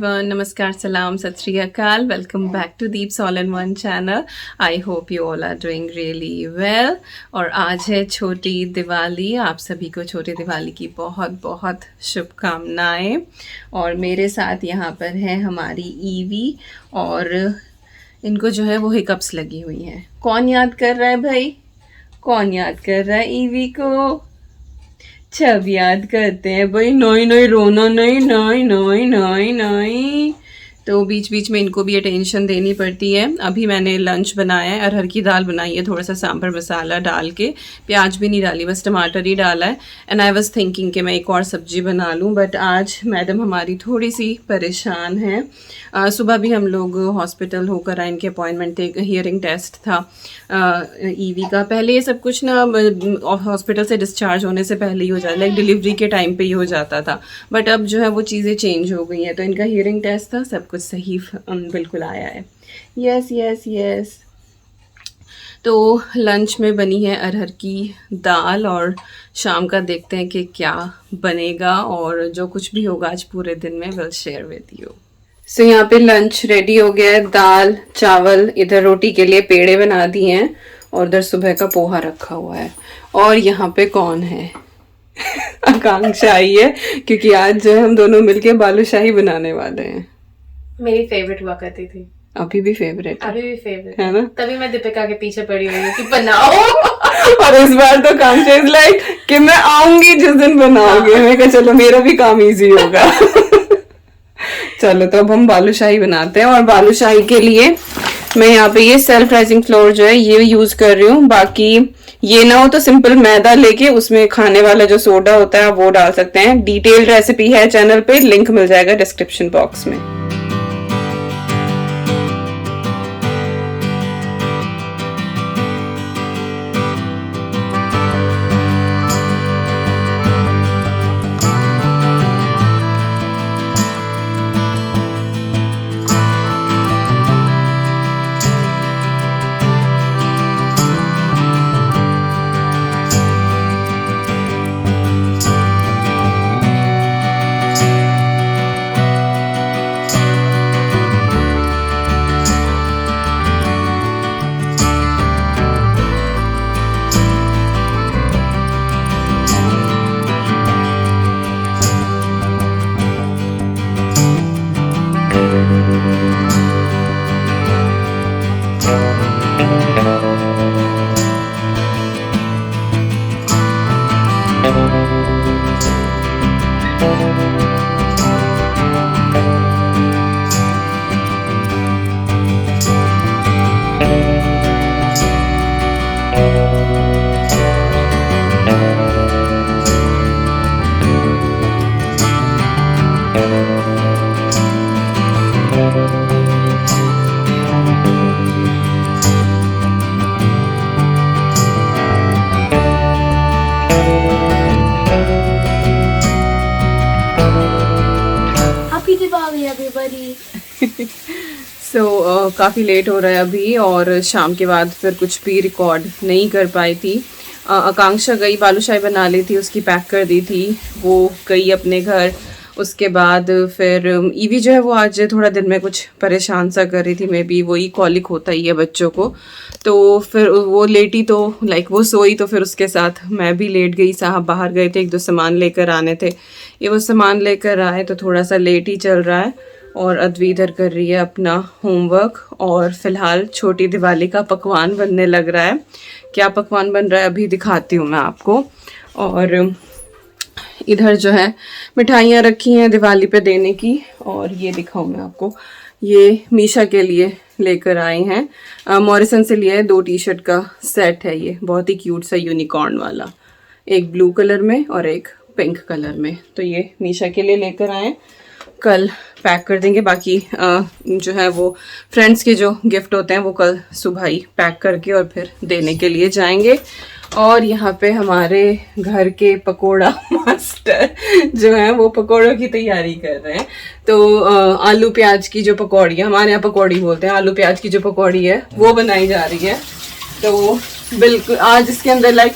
everyone, नमस्कार, सलाम, सत श्री अकाल. Welcome back to Deep's all in one channel. I hope you all are doing really well. और आज है छोटी दिवाली. आप सभी को छोटी दिवाली की बहुत बहुत शुभकामनाएं. और मेरे साथ यहाँ पर है हमारी ईवी, और इनको जो है वो हिकअप्स लगी हुई हैं. कौन याद कर रहा है भाई? कौन याद कर रहा है ईवी को? सब याद करते हैं भाई. नई नई रोना नहीं, नई नई नई नई. तो बीच बीच में इनको भी अटेंशन देनी पड़ती है. अभी मैंने लंच बनाया है, अरहर की दाल बनाई है, थोड़ा सा सांभर मसाला डाल के, प्याज भी नहीं डाली, बस टमाटर ही डाला है. एंड आई वाज थिंकिंग कि मैं एक और सब्जी बना लूँ, बट आज मैडम हमारी थोड़ी सी परेशान है. सुबह भी हम लोग हॉस्पिटल होकर आए, इनके अपॉइंटमेंट थे, हियरिंग टेस्ट था ईवी का. पहले ये सब कुछ ना हॉस्पिटल से डिस्चार्ज होने से पहले ही हो जाता, लाइक डिलीवरी के टाइम पे ही हो जाता था. बट अब जो है वो चीज़ें चेंज हो गई हैं. तो इनका हियरिंग टेस्ट था, सब कुछ सही बिल्कुल आया है. Yes yes yes. तो लंच में बनी है अरहर की दाल, और शाम का देखते हैं कि क्या बनेगा, और जो कुछ भी होगा आज पूरे दिन में विल शेयर विद यू. सो यहाँ पे लंच रेडी हो गया है. दाल चावल, इधर रोटी के लिए पेड़े बना दिए हैं, और उधर सुबह का पोहा रखा हुआ है. और यहाँ पे कौन है? आकांक्षा आई है, क्योंकि आज जो है हम दोनों मिलके बालूशाही बनाने वाले हैं. मेरी फेवरेट हुआ करती थी. अभी भी फेवरेट अभी भी फेवरेट है ना? तभी मैं दीपिका के पीछे पड़ी हुई हूँ कि बनाओ. और इस बार तो आकांक्षा इज लाइक कि मैं आऊंगी जिस दिन बनाओगे. मैं कहा चलो मेरा भी काम इजी होगा. चलो तो अब हम बालूशाही बनाते हैं. और बालूशाही के लिए मैं यहाँ पे ये सेल्फ राइजिंग फ्लोर जो है ये यूज कर रही हूँ. बाकी ये ना हो तो सिंपल मैदा लेके उसमें खाने वाला जो सोडा होता है वो डाल सकते हैं. डिटेल्ड रेसिपी है चैनल पे, लिंक मिल जाएगा डिस्क्रिप्शन बॉक्स में. सो काफ़ी लेट हो रहा है अभी, और शाम के बाद फिर कुछ भी रिकॉर्ड नहीं कर पाई थी. आकांक्षा गई, बालूशाही बना ली थी, उसकी पैक कर दी थी, वो गई अपने घर. उसके बाद फिर ईवी जो है वो आज थोड़ा दिन में कुछ परेशान सा कर रही थी. मे बी वही कॉलिक होता ही है बच्चों को. तो फिर वो लेटी, तो लाइक वो सोई, तो फिर उसके साथ मैं भी लेट गई. साहब बाहर गए थे, एक दो सामान लेकर आने थे, ये वो सामान लेकर आए, तो थोड़ा सा लेट ही चल रहा है. और अद्वी इधर कर रही है अपना होमवर्क. और फिलहाल छोटी दिवाली का पकवान बनने लग रहा है. क्या पकवान बन रहा है अभी दिखाती हूँ मैं आपको. और इधर जो है मिठाइयाँ रखी हैं दिवाली पे देने की, और ये दिखाऊँ मैं आपको. ये मीशा के लिए लेकर आए हैं, मॉरिसन से लिया है. 2 टी-शर्ट का सेट है, ये बहुत ही क्यूट सा यूनिकॉर्न वाला, एक ब्लू कलर में और एक पिंक कलर में. तो ये मीशा के लिए लेकर आए, कल पैक कर देंगे. बाकी जो है वो फ्रेंड्स के जो गिफ्ट होते हैं वो कल सुबह ही पैक करके और फिर देने के लिए जाएंगे. और यहाँ पे हमारे घर के पकोड़ा मास्टर जो हैं वो पकोड़ों की तैयारी कर रहे हैं. तो आलू प्याज की जो पकौड़ी है, हमारे यहाँ पकौड़ी बोलते हैं, आलू प्याज की जो पकौड़ी है वो बनाई जा रही है. तो बिल्कुल आज इसके अंदर लाइक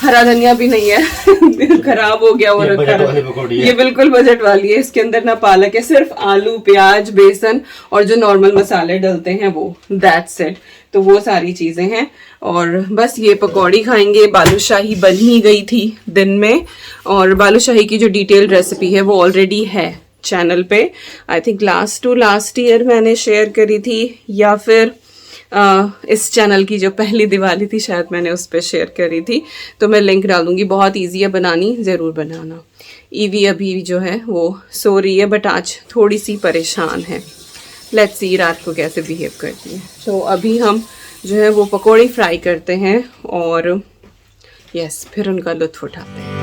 हरा धनिया भी नहीं है खराब हो गया वो ये रखा बजट वाली पकौड़ी है। ये बिल्कुल बजट वाली है। इसके अंदर ना पालक है, सिर्फ आलू, प्याज, बेसन और जो नॉर्मल मसाले डलते हैं वो, दैट्स इट। तो वो सारी चीजें हैं और बस ये पकौड़ी खाएंगे। बालूशाही बन ही गई थी दिन में और बालूशाही की जो डिटेल्ड रेसिपी है वो ऑलरेडी है चैनल पे। आई थिंक लास्ट ईयर मैंने शेयर करी थी या फिर इस चैनल की जो पहली दिवाली थी शायद मैंने उस पर शेयर करी थी, तो मैं लिंक डालूंगी। बहुत इजी है बनानी, ज़रूर बनाना। ईवी अभी जो है वो सो रही है बट आज थोड़ी सी परेशान है। लेट्स सी रात को कैसे बिहेव करती है। तो अभी हम जो है वो पकौड़ी फ्राई करते हैं और यस फिर उनका लुत्फ उठाते हैं।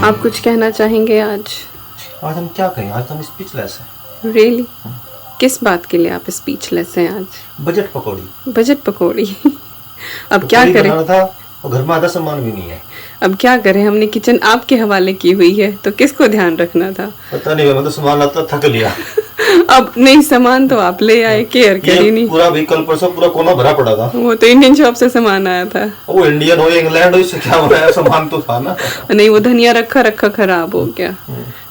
आप कुछ कहना चाहेंगे आज? आज हम क्या कहें, आज तो हम स्पीचलेस हैं। रियली? किस बात के लिए आप स्पीचलेस हैं आज? बजट पकौड़ी। बजट पकौड़ी अब क्या पकौड़ी करें? बनाना था और घर में आधा सामान भी नहीं है। अब क्या करें, हमने किचन आपके हवाले की हुई है तो किसको ध्यान रखना था? पता नहीं, मैं तो सामान लाता थक लिया। अब नहीं, सामान तो आप ले आए, केयर करी ये नहीं। पूरा भी कल परसों पूरा कोना भरा पड़ा था। वो तो इंडियन शॉप से सामान आया था। वो इंडियन हो इंग्लैंड हो, इससे क्या हो रहा है, सामान तो था ना। नहीं, वो धनिया रखा रखा खराब हो गया।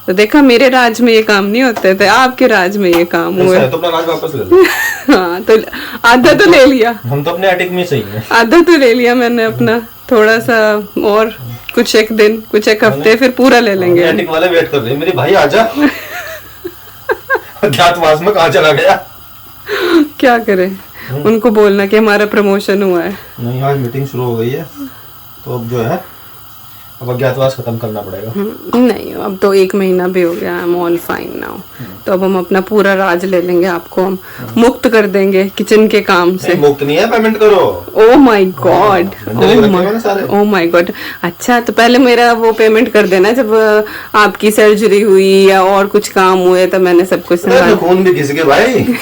तो देखा, मेरे राज में ये काम नहीं होते थे, आपके राज में ये काम हुआ। तो अपना राज वापस ले लो। हाँ, तो आधा तो ले लिया। हम तो अपने एटिक में सही हैं। आधा तो ले लिया मैंने अपना, थोड़ा सा और कुछ एक दिन, कुछ एक हफ्ते, फिर पूरा ले लेंगे। एटिक वाले वेट कर रहे हैं, मेरे भाई आजा। अज्ञातवास में कहाँ चला गया? क्या करें, उनको बोलना कि हमारा प्रमोशन हुआ है। नहीं, आज मीटिंग शुरू हो गई है तो अब जो है अब अज्ञातवास खत्म करना पड़ेगा। नहीं, अब तो 1 महीना भी हो गया, I am all fine now. तो अब हम अपना पूरा राज ले लेंगे, आपको हम मुक्त कर देंगे किचन के काम से। मुक्त नहीं है, पेमेंट करो। ओ माय गॉड, सारे। Oh my God. अच्छा, तो पहले मेरा वो पेमेंट कर देना, जब आपकी सर्जरी हुई या और कुछ काम हुए तो मैंने सब कुछ संभाल। खून भी किसके भाई?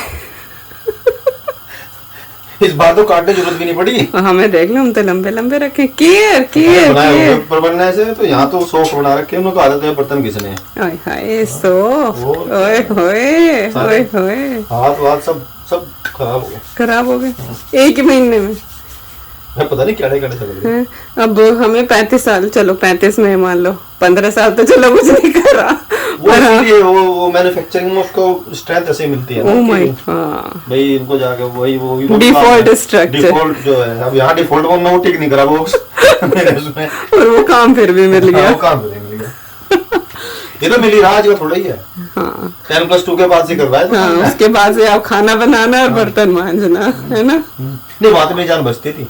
इस बार तो काटने की जरूरत भी नहीं पड़ी। हमें देख लो, हम तो लंबे लंबे रखे। केयर केयर केयर ऊपर बनने से तो यहाँ तो सोख बना रखे हैं, उनको आदत है बर्तन घिसने। ओए हाय, सोख, ओए होए, ओए होए, हाथ वाथ सब सब खराब हो गए। खराब हो गए 1 महीने में। मैं पता नहीं क्या चल रही। हैं? अब हमें 35 साल, चलो 35 में मान लो, 15 साल तो चलो कुछ नहीं करा। वो मैन्युफैक्चरिंग में उसको स्ट्रेंथ ऐसे मिलती है ना। ओह माय कि गॉड, भाई इनको जाके वो डिफॉल्ट स्ट्रक्चर, डिफॉल्ट जो है, अब यहाँ डिफॉल्ट बोलना वो ठीक नहीं करा वो मेरे उसमें। और वो काम फिर भी मिल गया। वो काम फिर भी मिल गया। ये तो मिली राज का थोड़ा ही है। हाँ, 10+2 के बाद से करवाए। हाँ, उसके बाद से आप खाना बनाना और बर्तन मांजना, है ना? नहीं, वहां तो मेरी जान बचती थी।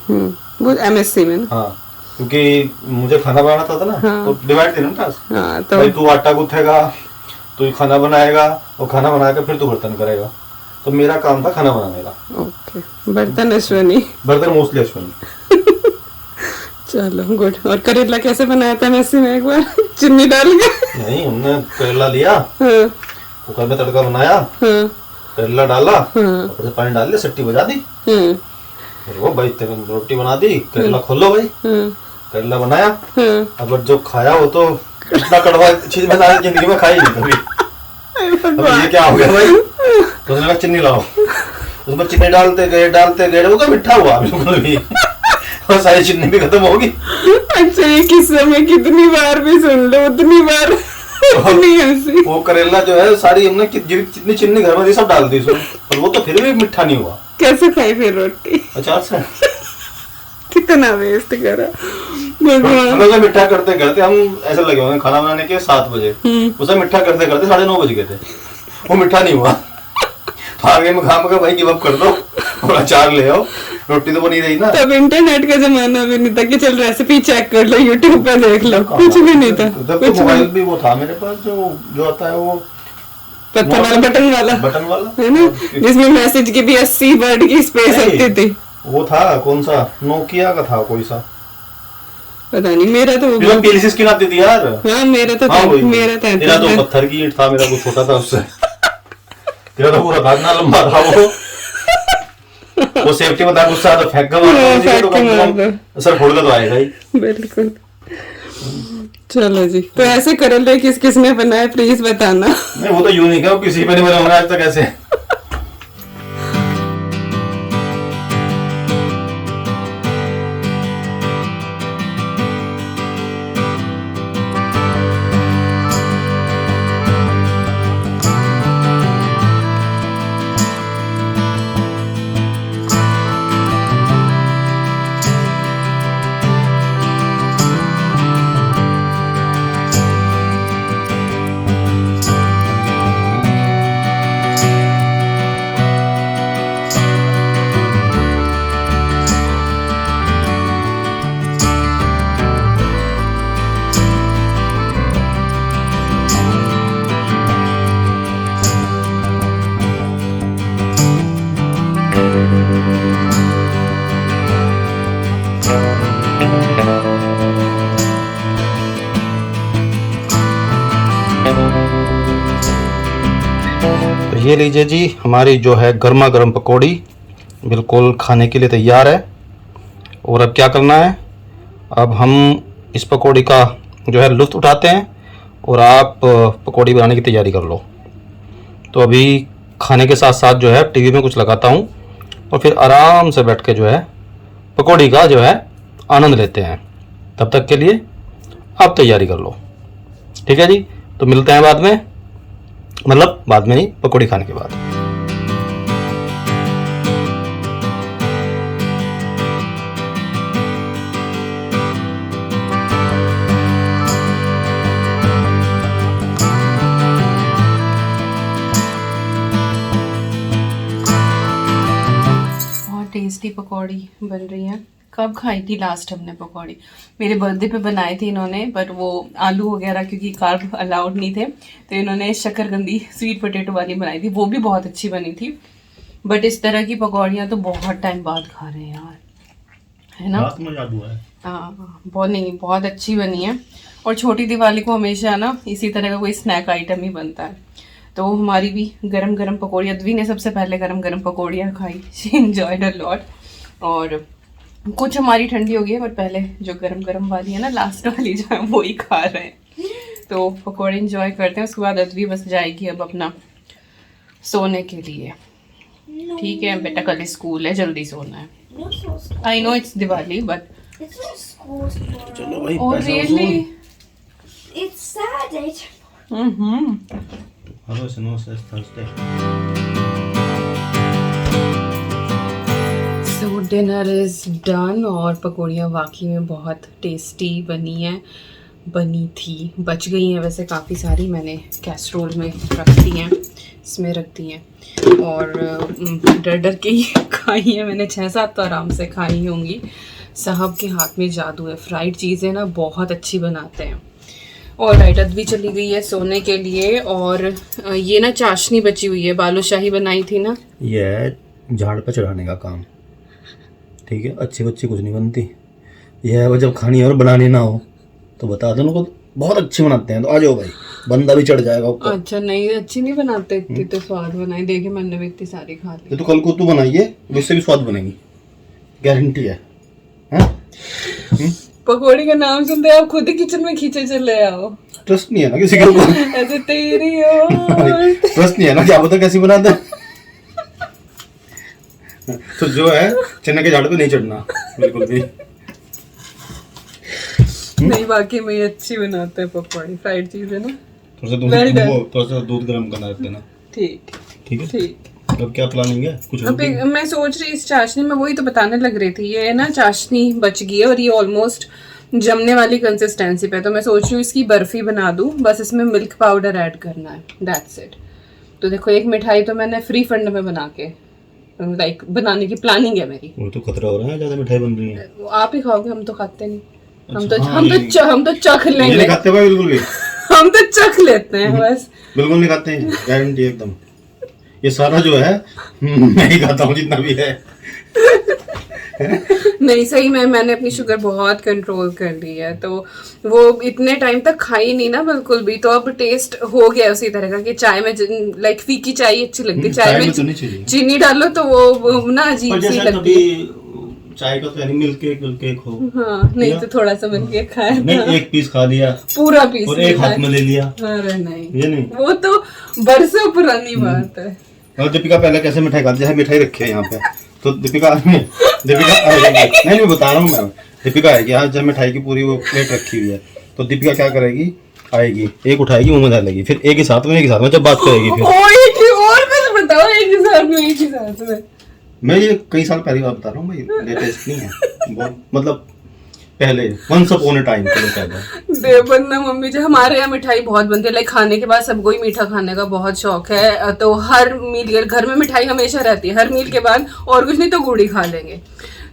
वो MSc में ना? हाँ, क्योंकि मुझे खाना बनाना था ना। हाँ। तो डिवाइड थी ना टास्क। हाँ, तो भाई तू आटा गूंथेगा, तू खाना बनाएगा और खाना बना के फिर तू बर्तन करेगा। तो मेरा काम था खाना बनाने का। ओके, बर्तन अश्वनी, बर्तन मोस्टली अश्विनी। चलो गुड। और करेला कैसे बनाया था MSc में एक बार? चीनी डाल के? नहीं, हमने करेला लिया, हाँ, कुकर में तड़का बनाया, हाँ, करेला डाला, हाँ, ऊपर से पानी डाल दिया, सीटी बजा दी। हाँ, फिर वो भाई रोटी बना दी, करेला खोलो भाई, हाँ, करेला बनाया। हाँ। अब जो खाया वो तो इतना कड़वा चीज मैं सारी जिंदगी में खाई नहीं कभी। अब ये क्या हो गया भाई? तो उसने कहा चीनी लाओ, उसमें चीनी डालते गए वो तो मीठा हुआ बिल्कुल भी। और सारी चीनी भी खत्म होगी। अच्छा, ये किस्सा में कितनी बार भी सुन लो उतनी बार उतनी हंसी। वो करेला जो है सारी हमने जितनी चीनी घर में थी सब डाल दी उसमें, और वो तो फिर भी मीठा नहीं हुआ। कैसे खाई फिर रोटी? अचार से। कितना वेस्ट करा भगवान। हम लोग मीठा करते करते हम ऐसे लगे हुए खाना बनाने के 7 बजे, उसे मीठा करते करते 9:30 बज गए थे, वो मीठा नहीं हुआ। तो आगे में खाम का भाई गिव अप कर दो और अचार ले आओ, रोटी तो बनी रही ना। तब इंटरनेट का जमाना भी नहीं था कि चल रेसिपी चेक कर लो, यूट्यूब पे देख लो, कुछ भी नहीं था। तब तो मोबाइल भी वो था मेरे पास, जो आता है वो पत्थर वाला, बटन वाला है ना, जिसमें मैसेज की भी 80 वर्ड की स्पेस होती थी। वो था कौन सा, नोकिया का था कोई सा, पता नहीं, मेरा तो पीएलसी स्क्रीन आती थी यार। हाँ मेरा तो मेरा तो तेरा तो पत्थर की ईंट था, मेरा कुछ छोटा था उससे। तेरा तो पूरा था, इतना लंबा था वो सेफ्टी बता गुस्सा तो फेंक सर फोड़ तो आएगा ही। बिल्कुल। चलो जी, तो ऐसे करेले किस किस ने बनाए प्लीज बताना। नहीं वो तो यूनिक है, वो किसी पे नहीं बना होगा आज तक ऐसे। तो ये लीजिए जी, हमारी जो है गर्मा गर्म पकौड़ी बिल्कुल खाने के लिए तैयार है। और अब क्या करना है, अब हम इस पकौड़ी का जो है लुत्फ़ उठाते हैं और आप पकौड़ी बनाने की तैयारी कर लो। तो अभी खाने के साथ साथ जो है टीवी में कुछ लगाता हूँ और फिर आराम से बैठ के जो है पकौड़ी का जो है आनंद लेते हैं। तब तक के लिए आप तैयारी कर लो, ठीक है जी। तो मिलते हैं बाद में, मतलब बाद में नहीं, पकौड़ी खाने के बाद। बहुत टेस्टी पकौड़ी बन रही है। कब खाई थी लास्ट हमने पकौड़ी? मेरे बर्थडे पे बनाए थे इन्होंने, बट वो आलू वगैरह क्योंकि कार्ब अलाउड नहीं थे, तो इन्होंने शक्करकंदी स्वीट पोटैटो वाली बनाई थी, वो भी बहुत अच्छी बनी थी। बट इस तरह की पकौड़ियाँ तो बहुत टाइम बाद खा रहे हैं यार, है ना? हाँ बहुत, नहीं बहुत अच्छी बनी है। और छोटी दिवाली को हमेशा ना इसी तरह का कोई स्नैक आइटम ही बनता है। तो हमारी भी गरम गरम पकौड़ी, अद्वी ने सबसे पहले गरम गरम पकौड़ियाँ खाई, शी एंजॉयड अ लॉट। और कुछ हमारी ठंडी हो गई है, बट पहले जो गरम गरम वाली है ना, लास्ट वाली जो है वो ही खा रहे हैं। तो पकौड़े एंजॉय करते हैं, उसके बाद अद्वी बस जाएगी अब अपना सोने के लिए। ठीक है बेटा, कल स्कूल है, जल्दी सोना है। I know it's Diwali but चलो भाई, oh really? It's Saturday. Hello, it's Thursday. So dinner is done और पकौड़ियाँ वाकई में बहुत टेस्टी बनी हैं, बनी थी, बच गई हैं वैसे काफ़ी सारी, मैंने कैसरोल में रख दी हैं, इसमें रख दी हैं। और डर डर के ही खाई है मैंने, 6-7 तो आराम से खाई होंगी। साहब के हाथ में जादू है, फ्राइड चीज़ें ना बहुत अच्छी बनाते हैं। और राइट, अद्वी चली गई है सोने के लिए। और ये ना चाशनी बची हुई है, बालूशाही बनाई थी ना, ये है झाड़ पर चढ़ाने का काम, ठीक है। अच्छी बच्ची कुछ नहीं बनती, ये है वो जब खानी और बनानी ना हो तो बता दो उनको, बहुत अच्छी बनाते हैं। तो आ जाओ भाई, बंदा भी चढ़ जाएगा ऊपर। अच्छा नहीं, अच्छी नहीं बनाते, इतनी तो स्वाद बनाई, देखे मैंने भी इतनी सारी खा ली। ये तो कल को तू बनाइए, उससे भी स्वाद बनेगी, गारंटी है। पकौड़ी का नाम सुनते आप खुद ही किचन में खींचे चले आओ। ट्रस्ट नहीं है ना किसी के ऊपर। ऐसे तेरी हो, ट्रस्ट नहीं है ना, क्या पता कैसी बनाते हैं। तो जो है चने के झाड़ पे नहीं चढ़ना बिल्कुल भी। नहीं वाकई में ये अच्छी बनाते हैं पकौड़ी, फ्राइड चीज है ना। थोड़ा सा दूध गर्म करना रख देना। ठीक ठीक है, ठीक। अब क्या प्लानिंग है कुछ? अब मैं सोच रही इस चाशनी में, वही तो बताने लग रही थी, ये ना चाशनी बच गई है और ये ऑलमोस्ट जमने वाली कंसिस्टेंसी पे, तो मैं सोच रही हूँ इसकी बर्फी बना दूँ, बस इसमें मिल्क पाउडर ऐड करना है, दैट्स इट। तो देखो एक मिठाई तो मैंने फ्री फंड में बना के लाइक बनाने की प्लानिंग है मेरी। वो तो खतरा हो रहा है, ज्यादा मिठाई बन रही है। आप ही खाओगे, हम तो खाते नहीं। अच्छा, हम तो चख लेंगे। नहीं खाते भाई बिल्कुल भी। हम तो चख लेते हैं बस। बिल्कुल नहीं खाते हैं, गारंटी एकदम। ये सारा जो है मैं ही खाता हूँ जितना भी है। नहीं सही में मैंने अपनी शुगर बहुत कंट्रोल कर ली है, तो वो इतने टाइम तक खाई नहीं ना बिल्कुल भी, तो अब टेस्ट हो गया उसी तरह का कि चाय में लाइक फीकी चाय अच्छी लगती है, चाय में तो नहीं चाहिए। चीनी डालो तो वो ना अजीब सी लगती है। चाय का तो यानी मिल्क केक हो, हाँ नहीं तो थोड़ा सा मिल के खाया नहीं था, एक पीस खा लिया पूरा पीस और नहीं एक हाथ खाया। में ले लिया, अरे नहीं, ये नहीं। वो तो बरसों पुरानी बात है। और दीपिका पहले कैसे मिठाई खाती है, मिठाई रखी है यहाँ पे, तो दीपिका नहीं बता रहा हूँ मैं, दीपिका है कि यहाँ जब मिठाई की पूरी वो प्लेट रखी हुई है, तो दीपिका क्या करेगी, आएगी एक उठाएगी मुंह में डालेगी, फिर एक ही साथ में जब बात करेगी फिर और कुछ बताओ, एक ही साथ में मैं ये कई साल पहले बात बता रहा हूँ भाई, लेटेस्ट नहीं है, बहुत मतलब पहले वंस अपॉन अ टाइम पहले। देवबंद मम्मी जो हमारे यहाँ मिठाई बहुत बनती है, लाइक खाने के बाद सबको ही मीठा खाने का बहुत शौक है, तो हर मील घर में मिठाई हमेशा रहती है, हर मील के बाद और कुछ नहीं तो गुड़ी खा लेंगे।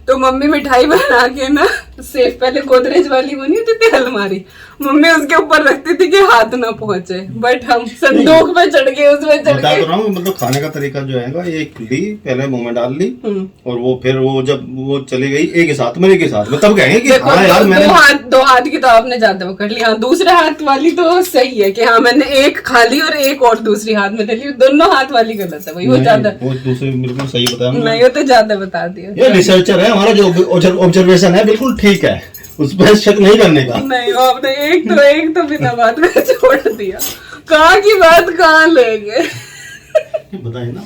तो मम्मी मिठाई बना के ना सेफ, पहले गोदरेज वाली बनी होती थी अलमारी, मम्मी उसके ऊपर रखती थी कि हाथ ना पहुंचे, बट हम संदूक में चढ़ गए, उसमें चढ़ बता गए। तो रहा हूँ, मतलब खाने का तरीका जो है ये ली पहले मुंह में डाल ली और वो फिर वो जब वो चली गई एक ही साथ में तब कहेंगे कि देखो हाँ यार मैंने दो हाथ की तो आपने ज्यादा वो कर ली, हाँ दूसरे हाथ वाली तो सही है कि हाँ मैंने एक खा ली और एक और दूसरी हाथ में ले ली, दोनों हाथ वाली गलत है भाई, वो ज्यादा वो दूसरे बिल्कुल सही बताया हमने। नहीं, वो तो ज्यादा बता दिया। ये रिसर्चर है हमारा, जो ऑब्जर्वेशन है बिल्कुल ठीक है, उस पर शक नहीं करने का। नहीं आपने एक तो बिना बात में छोड़ दिया, कहाँ की बात कहाँ ले गए। बताइए ना,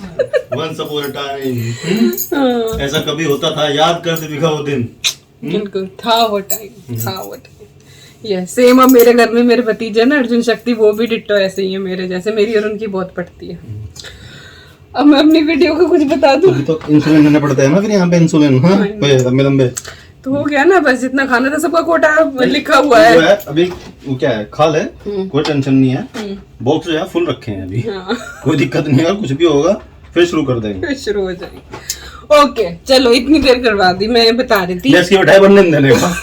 वंस अपॉन अ टाइम ऐसा कभी होता था, याद कर दीपिका वो दिन। बिल्कुल था वो टाइम। ये सेम अब मेरे घर में मेरे भतीजे ना अर्जुन शक्ति, वो भी डिट्टो ऐसे ही है मेरे जैसे, मेरी और उनकी बहुत पड़ती है। अब मैं अपनी वीडियो को कुछ बता दूं तो इंसुलिन लेने पड़ते हैं ना फिर यहाँ पे, इंसुलिन हाँ लंबे लंबे तो हो गया ना, बस जितना खाना था सबका कोटा लिखा हुआ है। जो है अभी वो क्या है, खा ले कोई टेंशन नहीं है, बॉक्स जो है फुल रखे हैं अभी, हाँ। कोई दिक्कत नहीं है, कुछ भी होगा फिर शुरू कर देंगे। फिर शुरू हो जाएगी। ओके चलो इतनी देर करवा दी, मैं बता रही थी इसकी मिठाई बनने देने का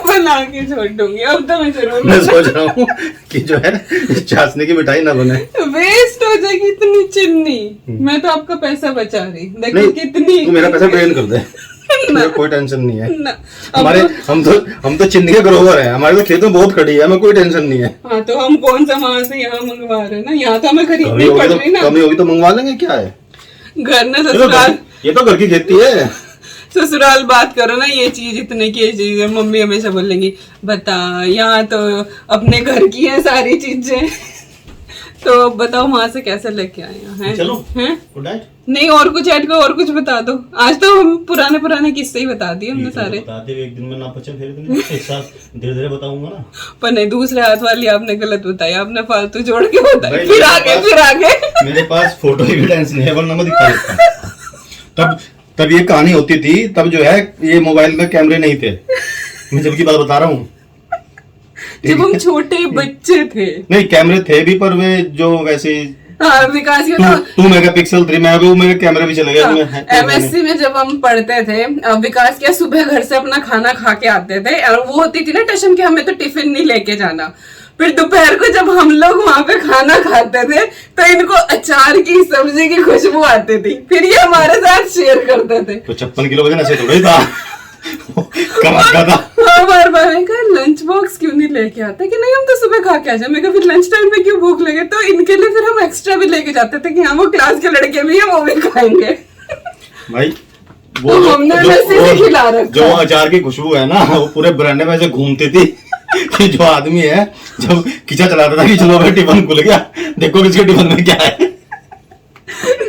बना के छोड़ दूंगी, अब तो मैं जरूर मैं सोच रहा हूँ कि जो है चाशनी की मिठाई ना बने, वेस्ट हो जाएगी इतनी चीनी। मैं तो आपका पैसा बचा रही, देखो नहीं कितनी तू मेरा पैसा ड्रेन कर दे मुझे कोई टेंशन नहीं है। ना, हमारे हम तो चिन्नी के ग्रोवर हैं, हमारे तो खेतों में बहुत खड़ी है, हमें कोई टेंशन नहीं है। हाँ तो हम कौन सा वहां से यहाँ मंगवा रहे हैं ना, यहाँ तो हमें खरीदनी कमी पड़ होगी रही ना। कमी होगी तो मंगवा लेंगे, क्या है, घर में ये तो घर की खेती है। ससुराल बात करो ना, ये चीज इतने की चीज है, मम्मी हमेशा बोलेंगी बता यहाँ तो अपने घर की है सारी चीजें तो बताओ वहां से कैसे लेके आए हैं? चलो हैं? Good night. नहीं और कुछ ऐड करो, और कुछ बता दो। आज तो हम पुराने किस्से ही बता दिए हमने सारे, बताते हुए एक दिन में ना पचे, फिर दिन एक साथ धीरे धीरे बताऊंगा ना। पर नहीं दूसरे हाथ वाली आपने गलत बताई, आपने फालतू जोड़ के बताई, भाई, फिर आगे मेरे पास फोटो एविडेंस नहीं है, वरना मैं दिखा देता। तब ये कहानी होती थी, तब जो है ये मोबाइल में कैमरे नहीं थे, मैं जब की बात बता रहा हूँ, जब हम छोटे बच्चे थे। नहीं कैमरे थे भी, पर वे जो वैसे हाँ विकास ये तो 2 मेगापिक्सल 3 मेगा वो मेरे कैमरे भी चले गए। MSc में जब हम पढ़ते थे, विकास क्या सुबह घर से अपना खाना खा के आते थे, और वो होती थी ना टशन के हमें तो टिफिन नहीं लेके जाना, फिर दोपहर को जब हम लोग वहां पे खाना खाते थे तो इनको अचार की सब्जी की खुशबू आती थी, फिर ये हमारे साथ शेयर करते थे। तो 56 किलो वजन ऐसे थोड़ा ही था कम था। हाँ बार लंच बॉक्स क्यों नहीं लेके आते, कि नहीं हम तो सुबह खा के आ जाए, मैं फिर लंच टाइम पे क्यों भूख लगे, तो इनके लिए फिर हम एक्स्ट्रा भी लेके जाते थे कि हाँ वो क्लास के लड़के भी हैं वो भी खाएंगे। भाई वो हमने वैसे ही खिला रखा। जो अचार की खुशबू है ना, वो पूरे बरांडे में ऐसे घूमती थी कि जो आदमी है जब खींचा चलाता था कि चलो भाई टिफिन खुल गया, देखो किसके टिफिन में क्या है।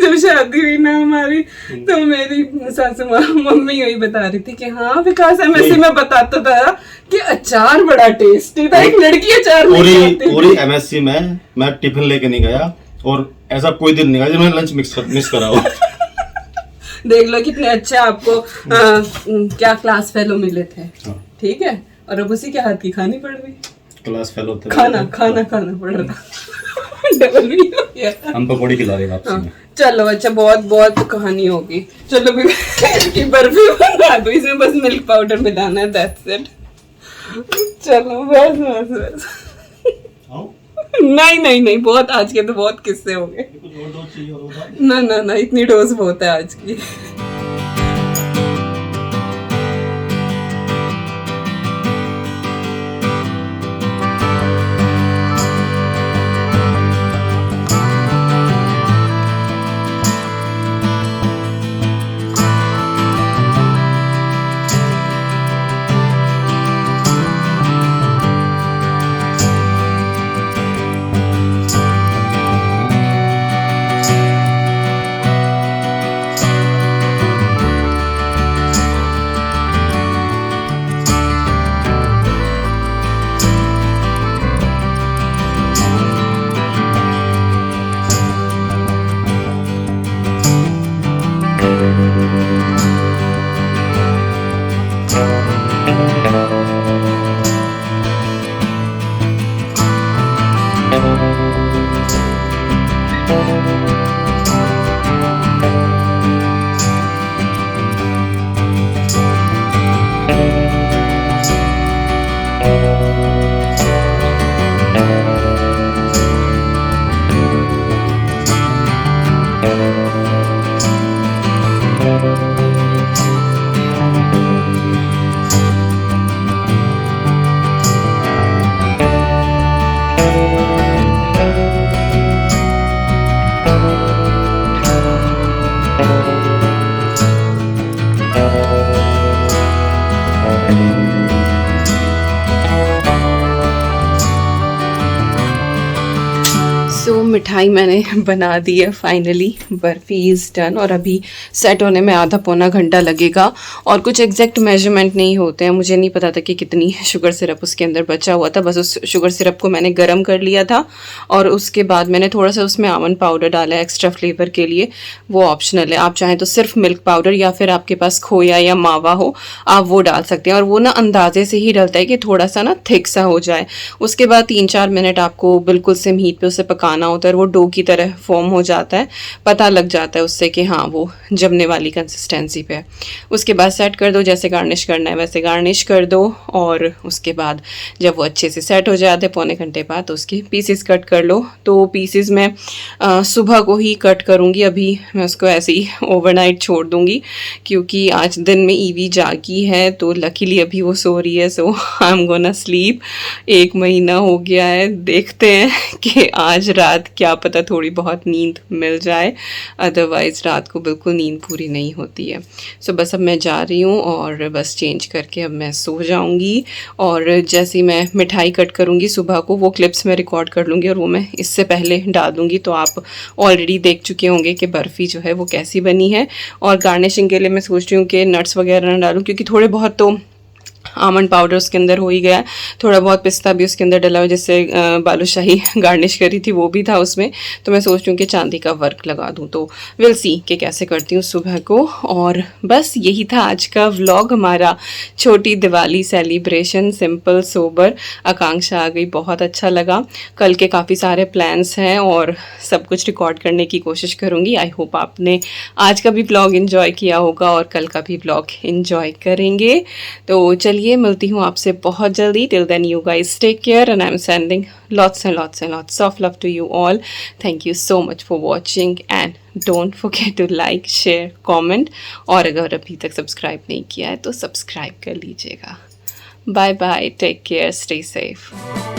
जब शादी हुई ना हमारी, तो मेरी सासू माँ मम्मी यही बता रही थी कि हाँ विकास MSc में बताता था कि अचार बड़ा टेस्टी था, एक लड़की अचार पूरी MSc में मैं टिफिन लेके नहीं गया, और ऐसा कोई दिन नहीं गया जब मैंने लंच मिस करा हो। देख लो कितने अच्छे आपको क्या क्लास फेलो मिले थे, ठीक है, और अब उसी के हाथ की खानी पड़ रही, क्लास फेलो थे, खाना पड़ रहा था। डबल भी हो गया। हम पकौड़ी खिला रहे आपसे। हाँ, चलो अच्छा बहुत कहानी होगी, चलो भी इसकी बर्फी बना दो, इसमें बस मिल्क पाउडर मिलाना है, दैट्स इट। चलो बस बस बस। आओ, नहीं नहीं नहीं, बहुत आज के तो बहुत किस्से हो गए। कुछ और डोज चाहिए और बता दो। ना ना ना, इतनी डोज बहुत है आज की। मिठाई मैंने बना दी है फाइनली, बर्फ़ी इज़ डन। और अभी सेट होने में आधा पौना घंटा लगेगा। और कुछ एग्जैक्ट मेजरमेंट नहीं होते हैं, मुझे नहीं पता था कि कितनी शुगर सिरप उसके अंदर बचा हुआ था। बस उस शुगर सिरप को मैंने गर्म कर लिया था और उसके बाद मैंने थोड़ा सा उसमें आमंड पाउडर डाला है एक्स्ट्रा फ्लेवर के लिए। वो ऑप्शनल है, आप चाहें तो सिर्फ मिल्क पाउडर या फिर आपके पास खोया या मावा हो आप वो डाल सकते हैं। और वो ना अंदाजे से ही डलता है कि थोड़ा सा ना थिक सा हो जाए। उसके बाद 3-4 मिनट आपको बिल्कुल सिम हीट पे उसे पकाना होता है। वो डो की तरह फॉर्म हो जाता है, पता लग जाता है उससे कि हाँ वो जमने वाली कंसिस्टेंसी पे है। उसके बाद सेट कर दो, जैसे गार्निश करना है वैसे गार्निश कर दो। और उसके बाद जब वो अच्छे से सेट हो जाते पौने घंटे बाद तो उसके पीसेस कट कर लो। तो पीसेस मैं सुबह को ही कट करूँगी, अभी मैं उसको ऐसे ही ओवरनाइट छोड़ दूँगी क्योंकि आज दिन में ईवी जागी है तो लकीली अभी वो सो रही है। सो आई एम गोना स्लीप। 1 महीना हो गया है, देखते हैं कि आज रात क्या पता थोड़ी बहुत नींद मिल जाए, अदरवाइज़ रात को बिल्कुल नींद पूरी नहीं होती है। सो बस अब मैं जा रही हूँ और बस चेंज करके अब मैं सो जाऊँगी। और जैसे ही मैं मिठाई कट करूँगी सुबह को वो क्लिप्स मैं रिकॉर्ड कर लूँगी और वो मैं इससे पहले डाल दूँगी। तो आप ऑलरेडी देख चुके होंगे कि बर्फ़ी जो है वो कैसी बनी है। और गार्निशिंग के लिए मैं सोच रही हूँ कि नट्स वगैरह ना डालूँ क्योंकि थोड़े बहुत तो आमंड पाउडर उसके अंदर हो ही गया है, थोड़ा बहुत पिस्ता भी उसके अंदर डला हुआ, जिससे बालूशाही गार्निश करी थी वो भी था उसमें। तो मैं सोच रही हूँ कि चांदी का वर्क लगा दूँ। तो विल सी कि कैसे करती हूँ सुबह को। और बस यही था आज का व्लॉग हमारा, छोटी दिवाली सेलिब्रेशन, सिंपल सोबर। आकांक्षा आ गई, बहुत अच्छा लगा। कल के काफ़ी सारे प्लान्स हैं और सब कुछ रिकॉर्ड करने की कोशिश करूँगी। आई होप आपने आज का भी व्लॉग इन्जॉय किया होगा और कल का भी व्लॉग इन्जॉय करेंगे। तो चलिए मिलती हूँ आपसे बहुत जल्दी। Till then you guys take care and I am sending lots and lots and lots of love to you all. Thank you so much for watching and don't forget to like, share, comment और अगर अभी तक subscribe नहीं किया है तो subscribe कर लीजिएगा। Bye bye, take care, stay safe.